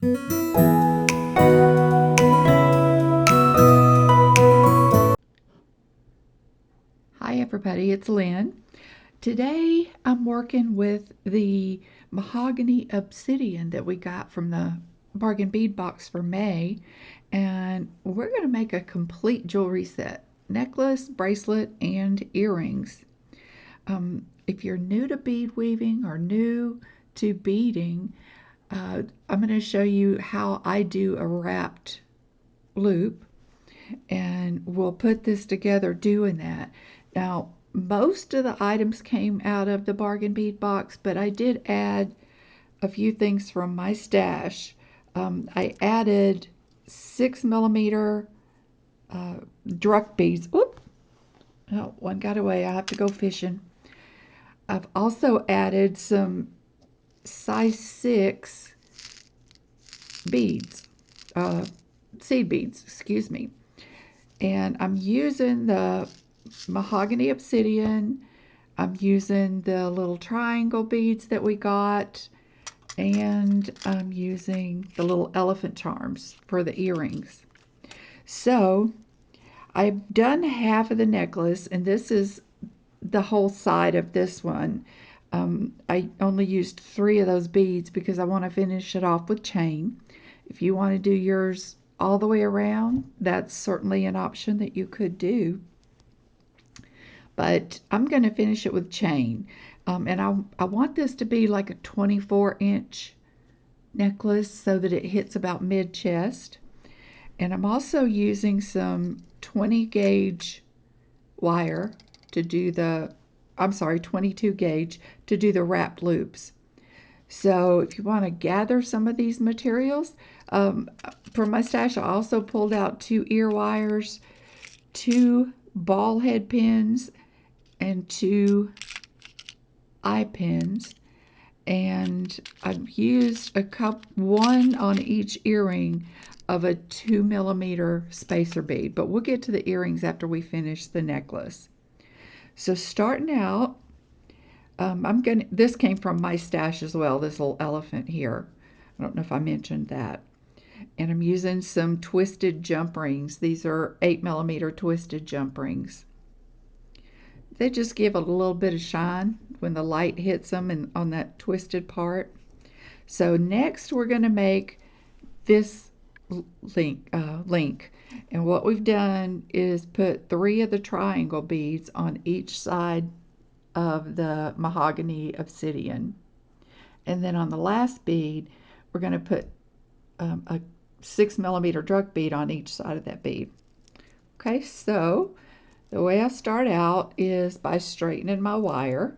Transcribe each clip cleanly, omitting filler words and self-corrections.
Hi everybody, it's Lynn. Today I'm working with the Mahogany Obsidian that we got from the Bargain Bead Box for May, and we're going to make a complete jewelry set: necklace, bracelet, and earrings. If you're new to bead weaving or new to beading, I'm going to show you how I do a wrapped loop, and we'll put this together doing that. Now, most of the items came out of the Bargain Bead Box, but I did add a few things from my stash. I added 6mm druk beads. Oop! Oh, one got away. I have to go fishing. I've also added some size 6 beads, uh, seed beads, excuse me. And I'm using the Mahogany Obsidian. I'm using the little triangle beads that we got, and I'm using the little elephant charms for the earrings. So I've done half of the necklace, and this is the whole side of this one. I only used 3 of those beads because I want to finish it off with chain. If you want to do yours all the way around, that's certainly an option that you could do. But I'm going to finish it with chain. And I want this to be like a 24-inch necklace so that it hits about mid-chest. And I'm also using some 20 gauge wire to do the, 22 gauge to do the wrapped loops. So if you want to gather some of these materials, from my stash I also pulled out 2 ear wires, 2 ball head pins, and 2 eye pins, and I've used one on each earring of a 2mm spacer bead, but we'll get to the earrings after we finish the necklace. So starting out, this came from my stash as well, this little elephant here. I don't know if I mentioned that. And I'm using some twisted jump rings. These are 8mm twisted jump rings. They just give a little bit of shine when the light hits them and on that twisted part. So next we're going to make this link. And what we've done is put 3 of the triangle beads on each side of the Mahogany Obsidian. And then on the last bead, we're going to put a 6mm druk bead on each side of that bead. Okay, so the way I start out is by straightening my wire,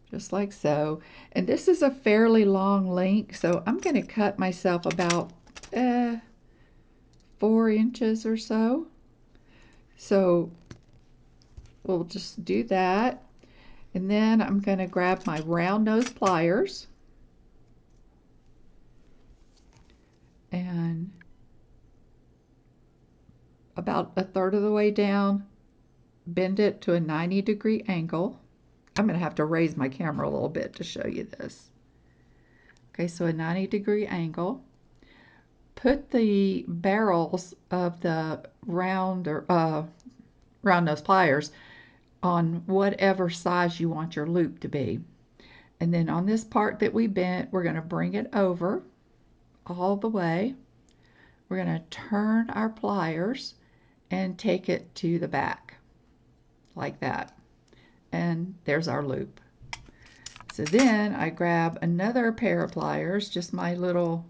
just like so. And this is a fairly long link, so I'm going to cut myself about 4 inches or so. So we'll just do that. And then I'm going to grab my round nose pliers and about a third of the way down, bend it to a 90-degree angle. I'm going to have to raise my camera a little bit to show you this. Okay, so a 90-degree angle. Put the barrels of the round nose pliers on whatever size you want your loop to be. And then on this part that we bent, we're going to bring it over all the way. We're going to turn our pliers and take it to the back like that. And there's our loop. So then I grab another pair of pliers, just my little,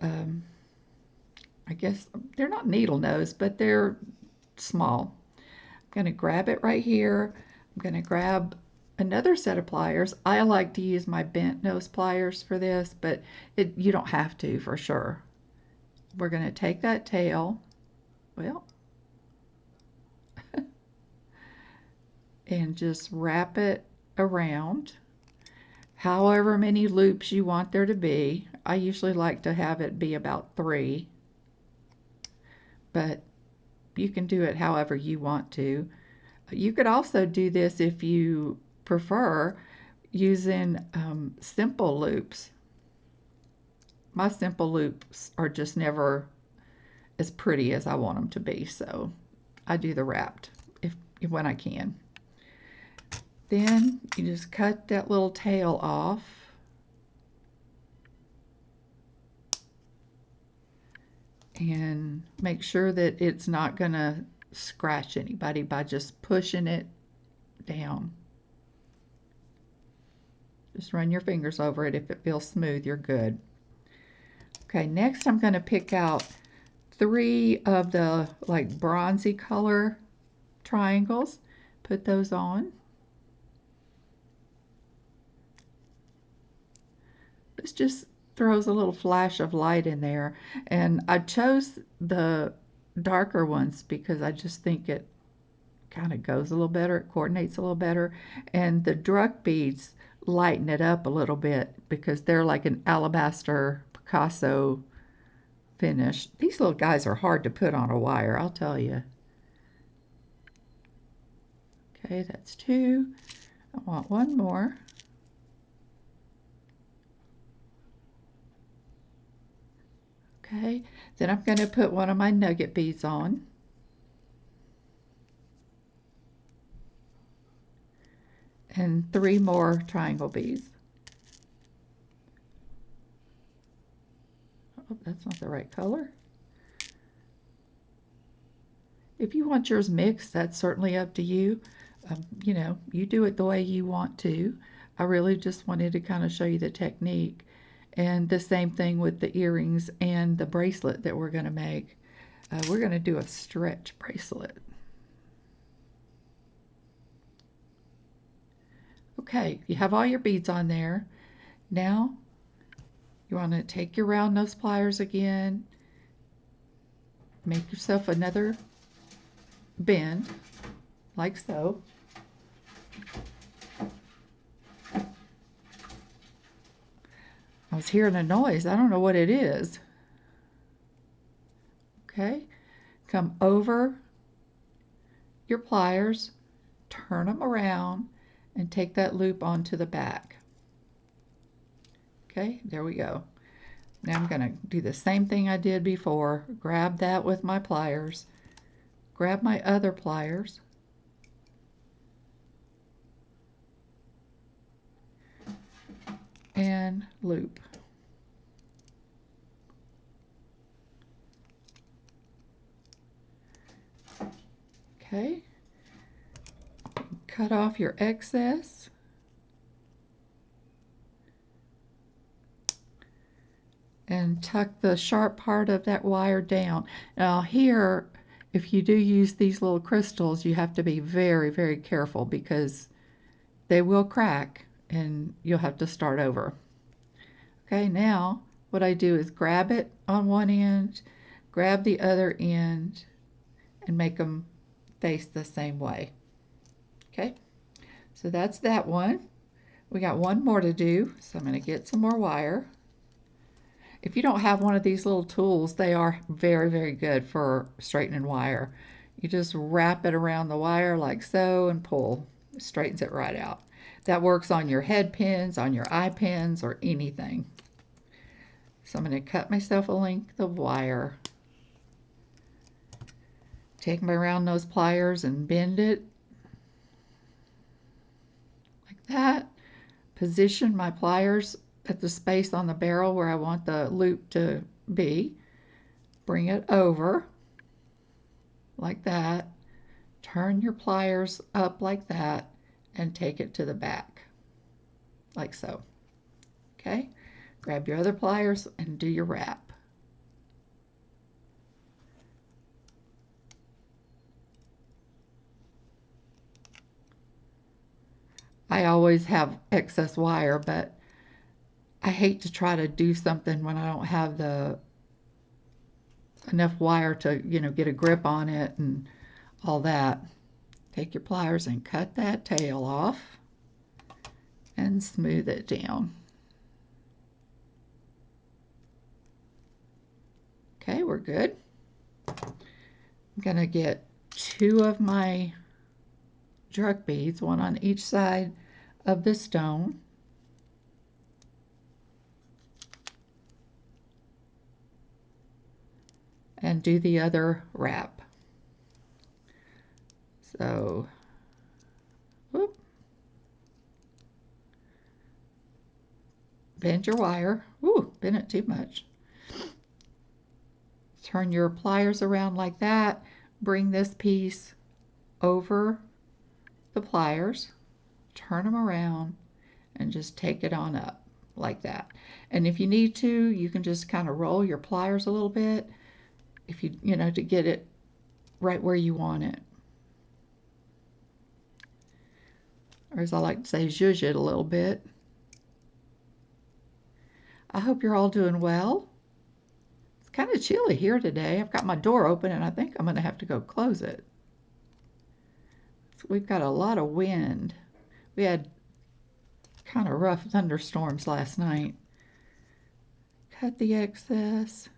I guess they're not needle nose, but they're small. I'm going to grab it right here. I'm going to grab another set of pliers. I like to use my bent nose pliers for this, but you don't have to for sure. We're going to take that tail, well, and just wrap it around however many loops you want there to be. I usually like to have it be about 3, but you can do it however you want to. You could also do this if you prefer. using simple loops. My simple loops are just never as pretty as I want them to be, so I do the wrapped when I can. Then you just cut that little tail off. And make sure that it's not going to scratch anybody by just pushing it down. Just run your fingers over it. If it feels smooth, you're good. Okay, next I'm going to pick out 3 of the like bronzy color triangles. Put those on. This just throws a little flash of light in there. And I chose the darker ones because I just think it kind of goes a little better, it coordinates a little better. And the druk beads lighten it up a little bit because they're like an alabaster Picasso finish. These little guys are hard to put on a wire, I'll tell you. Okay, that's 2. I want 1 more. Okay, then I'm going to put one of my nugget beads on. And 3 more triangle beads. Oh, that's not the right color. If you want yours mixed, that's certainly up to you. You know, you do it the way you want to. I really just wanted to kind of show you the technique. And the same thing with the earrings and the bracelet that we're going to make. We're going to do a stretch bracelet. Okay, you have all your beads on there. Now, you want to take your round nose pliers again. Make yourself another bend, like so. I was hearing a noise. I don't know what it is. Okay, come over your pliers, turn them around, and take that loop onto the back. Okay, there we go. Now I'm going to do the same thing I did before. Grab that with my pliers, grab my other pliers, and loop. Okay, cut off your excess. And tuck the sharp part of that wire down. Now here, if you do use these little crystals, you have to be very, very careful because they will crack and you'll have to start over. Okay, now what I do is grab it on one end, grab the other end, and make them face the same way. Okay, so that's that one. We got one more to do, so I'm going to get some more wire. If you don't have one of these little tools, they are very, very good for straightening wire. You just wrap it around the wire like so and pull. It straightens it right out. That works on your head pins, on your eye pins, or anything. So I'm going to cut myself a length of wire. Take my round nose pliers and bend it like that. Position my pliers at the space on the barrel where I want the loop to be. Bring it over like that. Turn your pliers up like that and take it to the back, like so. Okay, grab your other pliers and do your wrap. I always have excess wire, but I hate to try to do something when I don't have the enough wire to, you know, get a grip on it and all that. Take your pliers and cut that tail off and smooth it down. Okay, we're good. I'm going to get 2 of my druk beads, one on each side of the stone. And do the other wrap. So, whoop, bend your wire. Ooh, bend it too much. Turn your pliers around like that. Bring this piece over the pliers. Turn them around and just take it on up like that. And if you need to, you can just kind of roll your pliers a little bit if you know, to get it right where you want it. Or as I like to say, zhuzh it a little bit. I hope you're all doing well. It's kind of chilly here today. I've got my door open and I think I'm going to have to go close it. So we've got a lot of wind. We had kind of rough thunderstorms last night. Cut the excess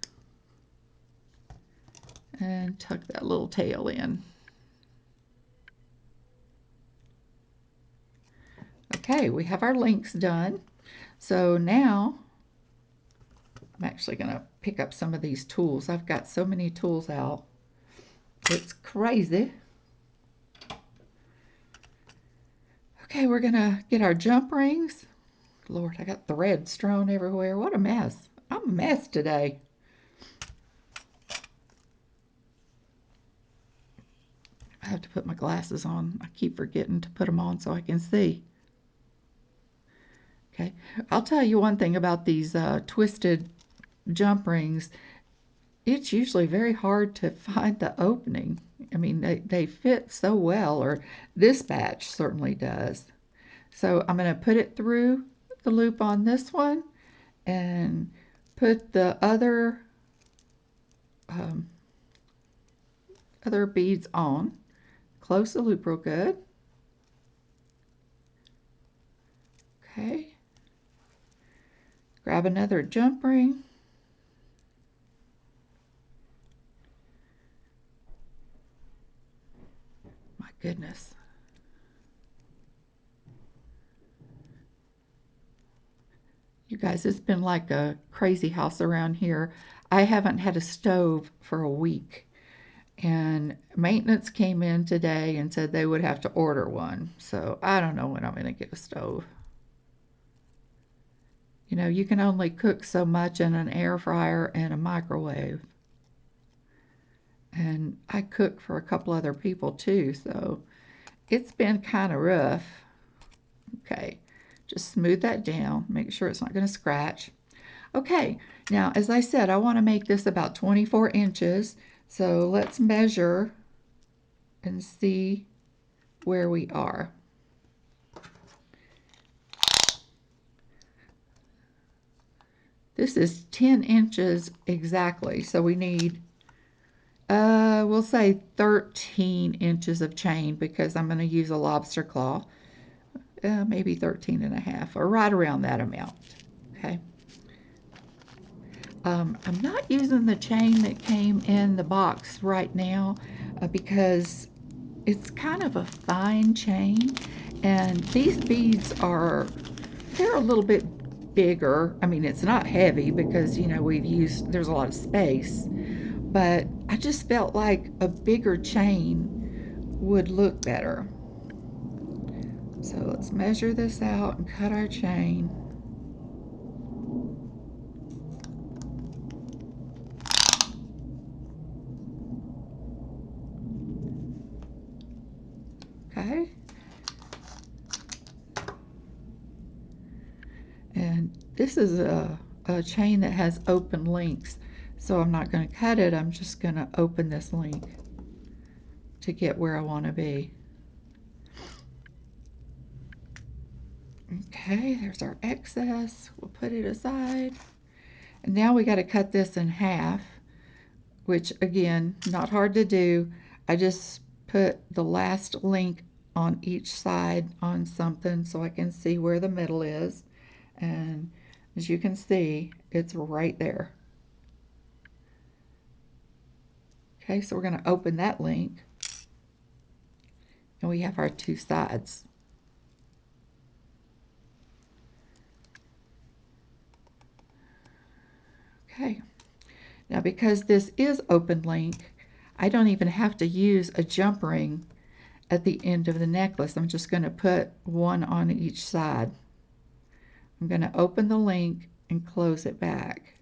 and tuck that little tail in. Okay, we have our links done. So now I'm actually going to pick up some of these tools. I've got so many tools out. It's crazy. Okay, we're going to get our jump rings. Lord, I got thread strewn everywhere. What a mess. I'm a mess today. I have to put my glasses on. I keep forgetting to put them on so I can see. Okay, I'll tell you one thing about these twisted jump rings. It's usually very hard to find the opening. I mean, they fit so well, or this batch certainly does. So I'm going to put it through the loop on this one and put the um, other beads on. Close the loop real good. Okay. Grab another jump ring. My goodness. You guys, it's been like a crazy house around here. I haven't had a stove for a week. And maintenance came in today and said they would have to order one. So I don't know when I'm going to get a stove. You know, you can only cook so much in an air fryer and a microwave. And I cook for a couple other people too, so it's been kind of rough. Okay, just smooth that down. Make sure it's not going to scratch. Okay, now as I said, I want to make this about 24 inches. So let's measure and see where we are. This is 10 inches exactly, so we need, we'll say 13 inches of chain because I'm going to use a lobster claw. Maybe 13 and a half, or right around that amount. Okay. I'm not using the chain that came in the box right now because it's kind of a fine chain, and these beads they're a little bit bigger. I mean, it's not heavy because, you know, there's a lot of space, but I just felt like a bigger chain would look better. So let's measure this out and cut our chain. Okay. And this is a chain that has open links, so I'm not going to cut it. I'm just going to open this link to get where I want to be. Okay, there's our excess. We'll put it aside. And now we got to cut this in half, which again, not hard to do. I just put the last link on each side on something so I can see where the middle is. And as you can see, it's right there. Okay, so we're going to open that link. And we have our two sides. Okay, now because this is open link, I don't even have to use a jump ring at the end of the necklace. I'm just going to put one on each side. I'm going to open the link and close it back.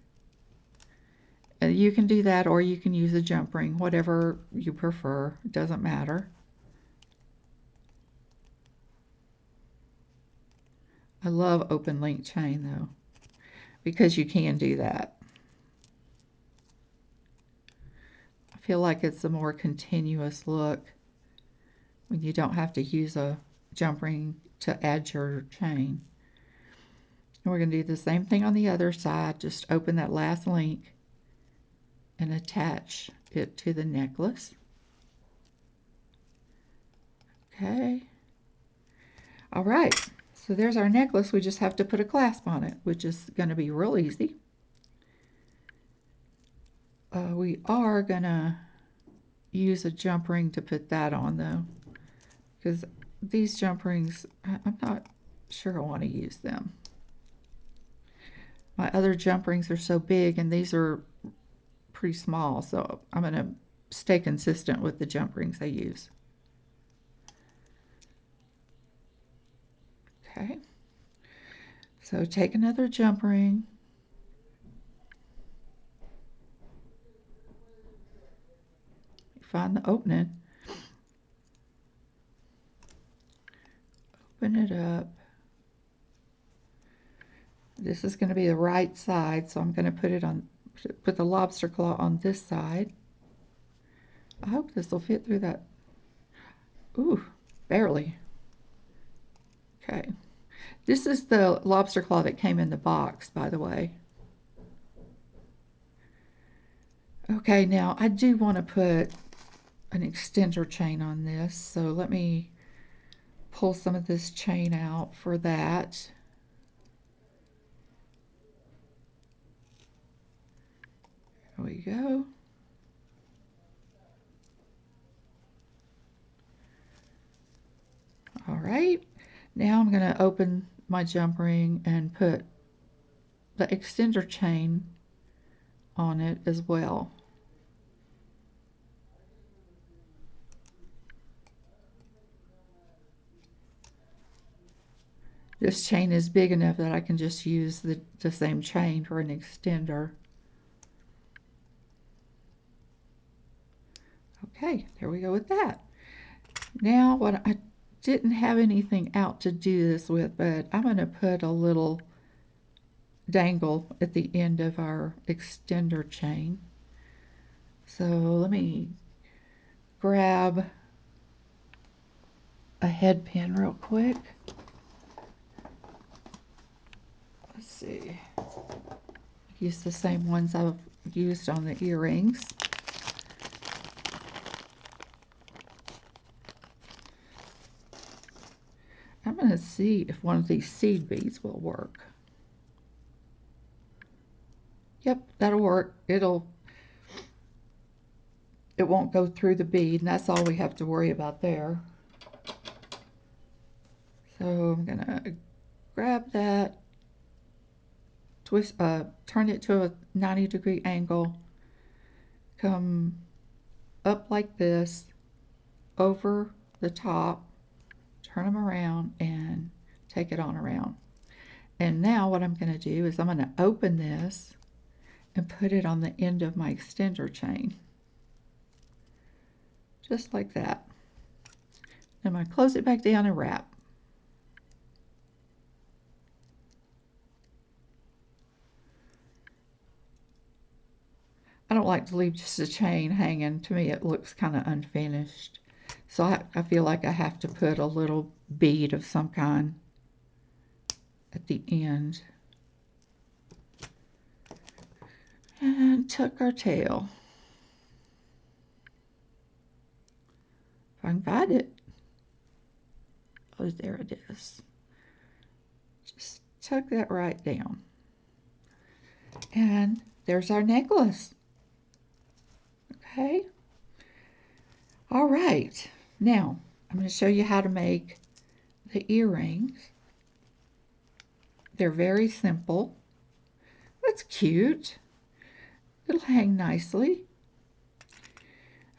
You can do that, or you can use a jump ring, whatever you prefer. It doesn't matter. I love open link chain though, because you can do that. I feel like it's a more continuous look when you don't have to use a jump ring to add your chain. And we're going to do the same thing on the other side. Just open that last link and attach it to the necklace. Okay. All right. So there's our necklace. We just have to put a clasp on it, which is going to be real easy. We are going to use a jump ring to put that on though, because these jump rings, I'm not sure I want to use them. My other jump rings are so big and these are pretty small, so I'm going to stay consistent with the jump rings I use. Okay, so take another jump ring, find the opening, open it up. This is going to be the right side, so I'm going to put the lobster claw on this side. I hope this will fit through that. Ooh, barely. Okay. This is the lobster claw that came in the box, by the way. Okay, now I do want to put an extender chain on this, so let me pull some of this chain out for that. There we go. All right, now I'm going to open my jump ring and put the extender chain on it as well. This chain is big enough that I can just use the same chain for an extender. Okay, there we go with that. Now what I didn't have anything out to do this with, but I'm going to put a little dangle at the end of our extender chain. So let me grab a head pin real quick. Let's see. Use the same ones I've used on the earrings. I'm going to see if one of these seed beads will work. Yep, that'll work. It won't go through the bead, and that's all we have to worry about there. So I'm going to grab that, twist, turn it to a 90-degree angle, come up like this, over the top, turn them around, and take it on around. And now what I'm going to do is I'm going to open this and put it on the end of my extender chain. Just like that. I'm going to close it back down and wrap. I don't like to leave just a chain hanging. To me it looks kind of unfinished. So I feel like I have to put a little bead of some kind at the end. And tuck our tail. If I can find it. Oh, there it is. Just tuck that right down. And there's our necklace. Okay. All right. Now, I'm going to show you how to make the earrings. They're very simple. That's cute. It'll hang nicely.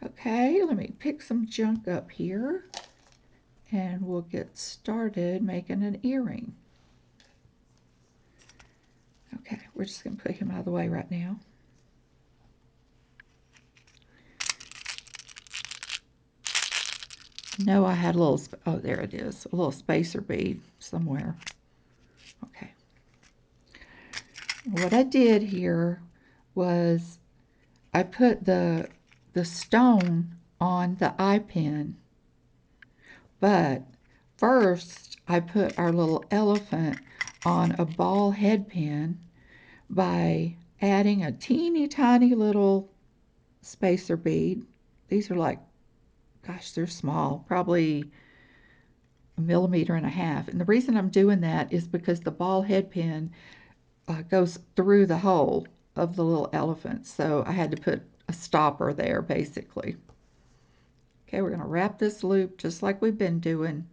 Okay, let me pick some junk up here and we'll get started making an earring. Okay, we're just going to put him out of the way right now. No, I had a little, oh, there it is, a little spacer bead somewhere. Okay. What I did here was I put the stone on the eye pin, but first I put our little elephant on a ball head pin by adding a teeny tiny little spacer bead. These are like, gosh, they're small, probably 1.5 millimeters. And the reason I'm doing that is because the ball head pin goes through the hole of the little elephant. So I had to put a stopper there basically. Okay, we're going to wrap this loop just like we've been doing.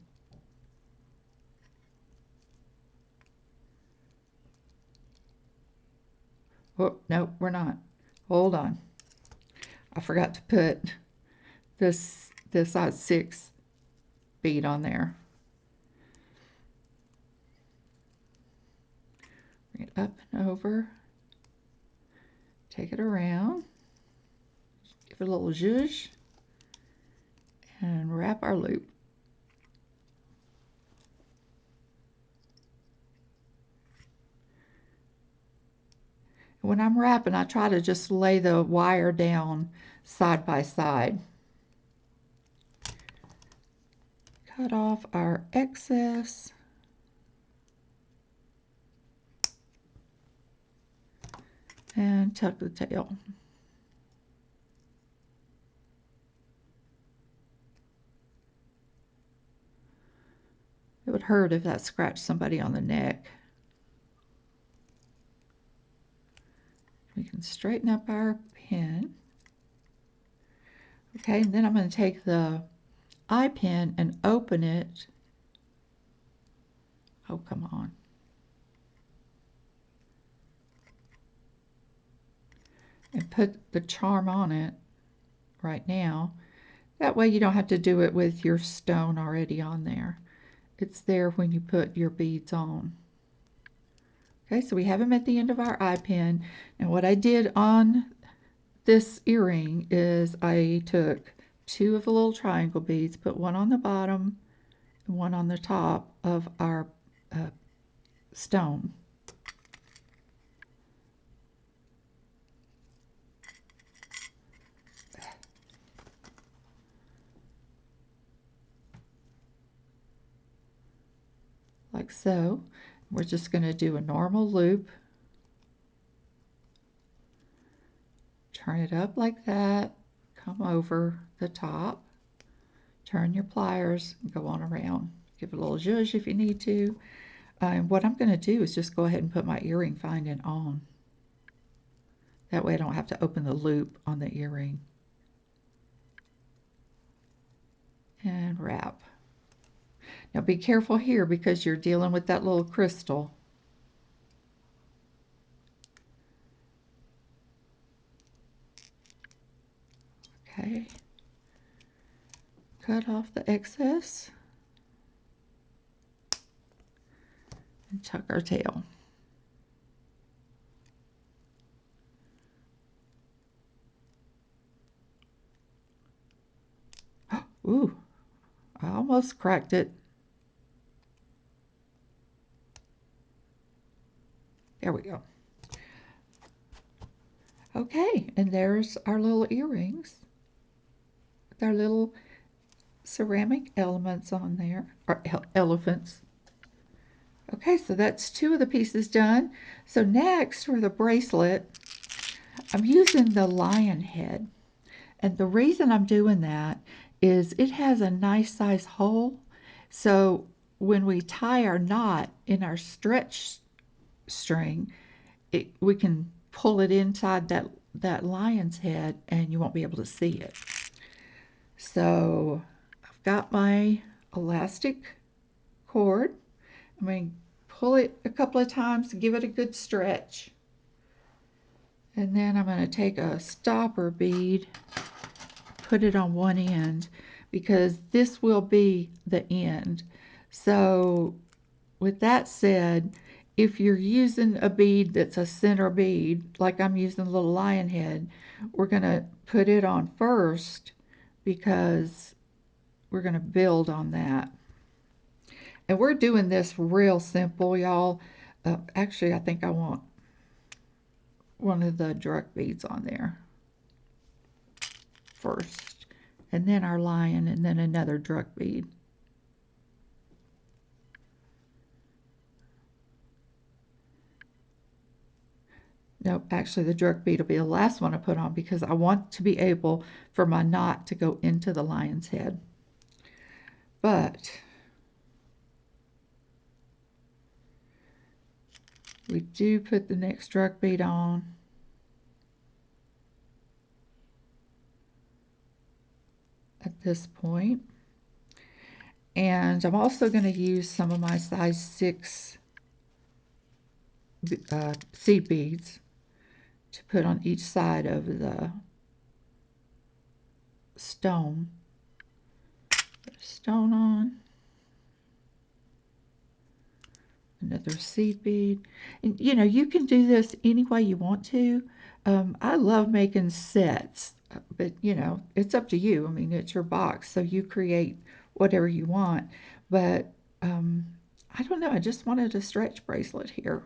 Oh, no, we're not. Hold on. I forgot to put this size 6 bead on there. Bring it up and over. Take it around. Give it a little zhuzh. And wrap our loop. When I'm wrapping, I try to just lay the wire down side by side. Cut off our excess. And tuck the tail. It would hurt if that scratched somebody on the neck. We can straighten up our pin. Okay, and then I'm going to take the eye pin and open it. Oh, come on. And put the charm on it right now. That way you don't have to do it with your stone already on there. It's there when you put your beads on. Okay, so we have them at the end of our eye pin. And what I did on this earring is I took 2 of the little triangle beads, put one on the bottom and one on the top of our stone. Like so. We're just going to do a normal loop. Turn it up like that. Come over the top. Turn your pliers and go on around. Give it a little zhuzh if you need to. And what I'm going to do is just go ahead and put my earring finding on. That way I don't have to open the loop on the earring. And wrap. Now be careful here because you're dealing with that little crystal. Okay. Cut off the excess. And tuck our tail. Ooh, I almost cracked it. There we go. Okay, and there's our little earrings with our little ceramic elements on there, or elephants. Okay, so that's 2 of the pieces done. So next for the bracelet, I'm using the lion head. And the reason I'm doing that is it has a nice size hole. So when we tie our knot in our stretch string, we can pull it inside that lion's head and you won't be able to see it. So I've got my elastic cord. I'm going to pull it a couple of times to give it a good stretch. And then I'm going to take a stopper bead, put it on one end, because this will be the end. So with that said, if you're using a bead that's a center bead, like I'm using a little lion head, we're going to put it on first because we're going to build on that. And we're doing this real simple, y'all. Actually, I think I want one of the druk beads on there first, and then our lion, and then another druk bead. Nope, actually the druk bead will be the last one I put on because I want to be able for my knot to go into the lion's head. But we do put the next druk bead on. At this point. And I'm also going to use some of my size 6 seed beads to put on each side of the stone. Put a stone on. Another seed bead. And you know, you can do this any way you want to. I love making sets, but you know, it's up to you. I mean, it's your box, so you create whatever you want. But I don't know, I just wanted a stretch bracelet here.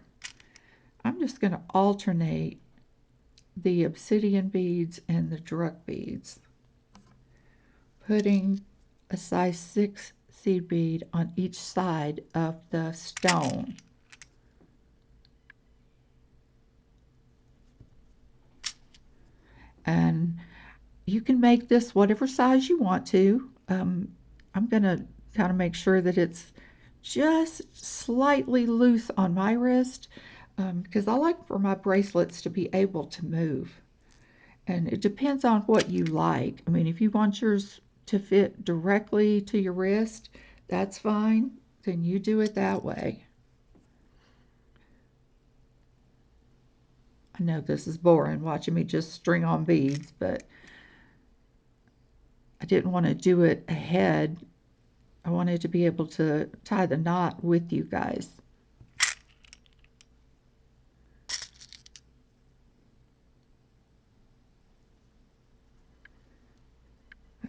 I'm just going to alternate the obsidian beads and the druk beads, putting a size 6 seed bead on each side of the stone. And you can make this whatever size you want to. I'm going to kind of make sure that it's just slightly loose on my wrist because I like for my bracelets to be able to move. And it depends on what you like. I mean, if you want yours to fit directly to your wrist, that's fine. Then you do it that way. I know this is boring watching me just string on beads, but I didn't want to do it ahead. I wanted to be able to tie the knot with you guys.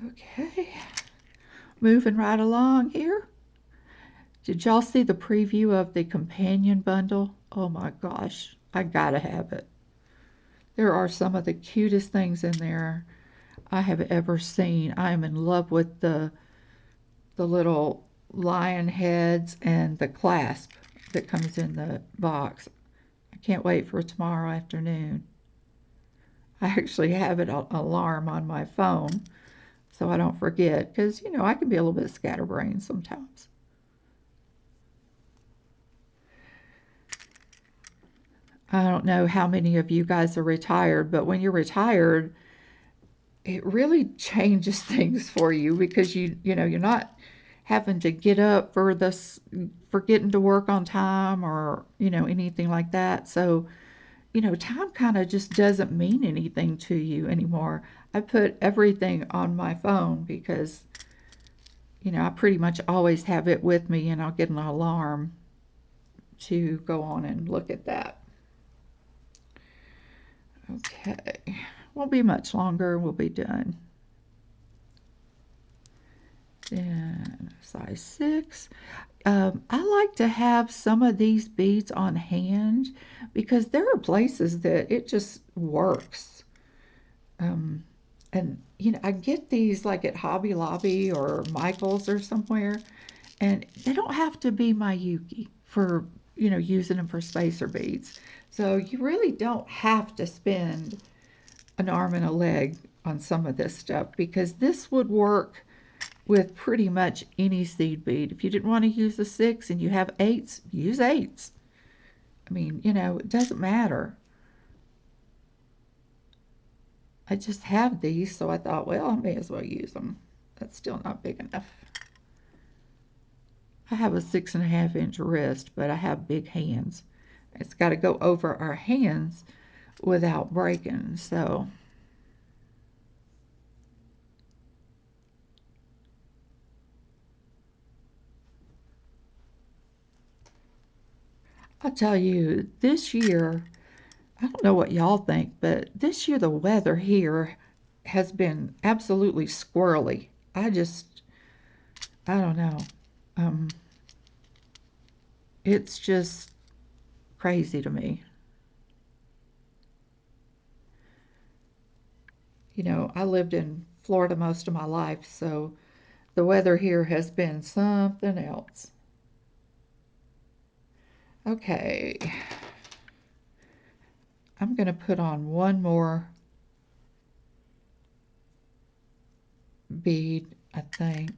Okay, moving right along here. Did y'all see the preview of the companion bundle? Oh my gosh, I gotta have it. There are some of the cutest things in there I have ever seen. I am in love with the little lion heads and the clasp that comes in the box. I can't wait for tomorrow afternoon. I actually have an alarm on my phone so I don't forget because, you know, I can be a little bit scatterbrained sometimes. I don't know how many of you guys are retired, but when you're retired, it really changes things for you because you know, you're not having to get up for this for getting to work on time or, you know, anything like that. So, you know, time kind of just doesn't mean anything to you anymore. I put everything on my phone because, you know, I pretty much always have it with me and I'll get an alarm to go on and look at that. Okay, won't be much longer, we'll be done. Then size 6. I like to have some of these beads on hand because there are places that it just works. Um, and you know, I get these like at Hobby Lobby or Michael's or somewhere, and they don't have to be Mayuki for, you know, using them for spacer beads. So you really don't have to spend an arm and a leg on some of this stuff because this would work with pretty much any seed bead. If you didn't want to use the 6 and you have 8s, use 8s. I mean, you know, it doesn't matter. I just have these, so I thought, well, I may as well use them. That's still not big enough. I have a 6.5 inch wrist, but I have big hands. It's got to go over our hands without breaking. So I'll tell you, this year, I don't know what y'all think, but this year the weather here has been absolutely squirrely. I don't know. Um, it's just crazy to me. You know, I lived in Florida most of my life, so the weather here has been something else. Okay, I'm going to put on one more bead, I think,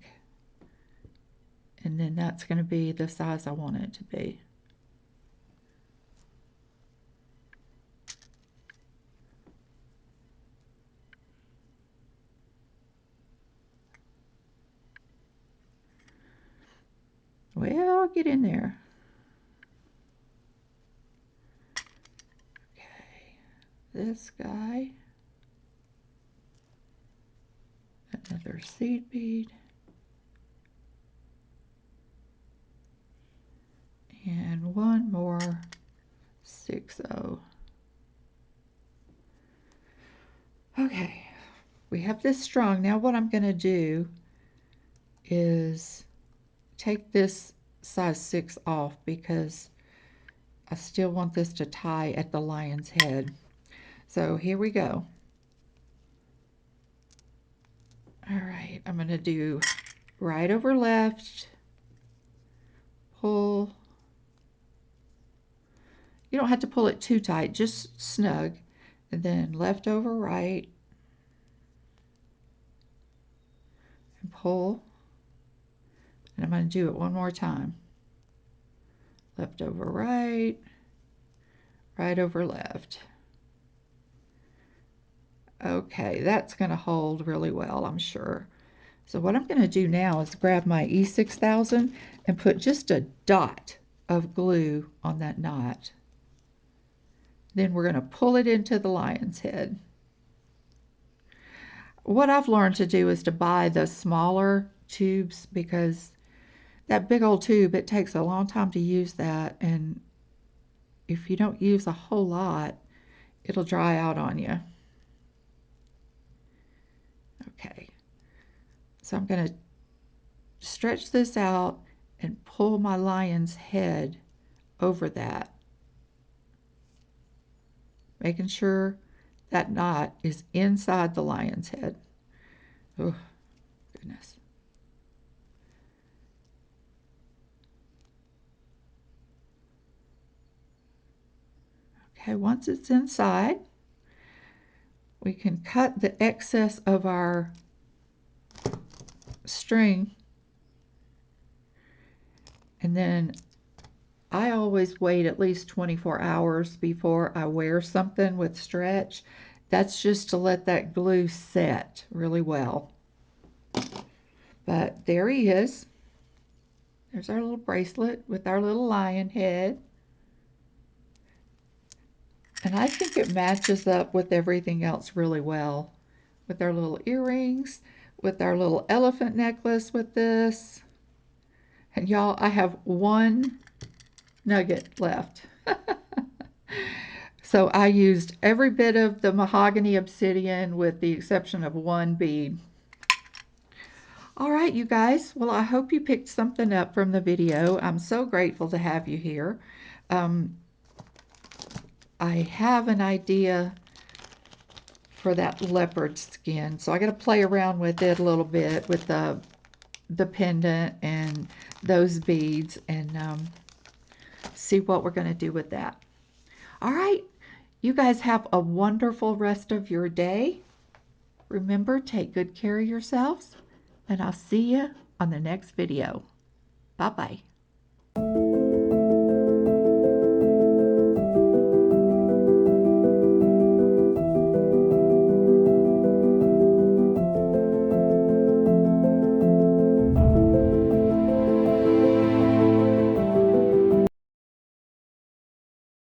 and then that's going to be the size I want it to be. Well, get in there. Okay, this guy, another seed bead, and one more 6-0. Okay, we have this strong. Now what I'm going to do is take this size 6 off because I still want this to tie at the lion's head. So here we go. All right, I'm going to do right over left, pull. You don't have to pull it too tight, just snug. And then left over right, and pull. And I'm going to do it one more time. Left over right, right over left. Okay, that's going to hold really well, I'm sure. So what I'm going to do now is grab my E6000 and put just a dot of glue on that knot. Then we're going to pull it into the lion's head. What I've learned to do is to buy the smaller tubes because that big old tube, it takes a long time to use that, and if you don't use a whole lot, it'll dry out on you. Okay, so I'm going to stretch this out and pull my lion's head over that, making sure that knot is inside the lion's head. Oh, goodness. Okay, once it's inside, we can cut the excess of our string, and then I always wait at least 24 hours before I wear something with stretch. That's just to let that glue set really well. But there he is. There's our little bracelet with our little lion head. And I think it matches up with everything else really well. With our little earrings, with our little elephant necklace with this. And y'all, I have one nugget left. So I used every bit of the mahogany obsidian with the exception of one bead. All right, you guys. Well, I hope you picked something up from the video. I'm so grateful to have you here. I have an idea for that leopard skin, so I got to play around with it a little bit with the pendant and those beads and see what we're going to do with that. All right, you guys have a wonderful rest of your day. Remember, take good care of yourselves, and I'll see you on the next video. Bye-bye.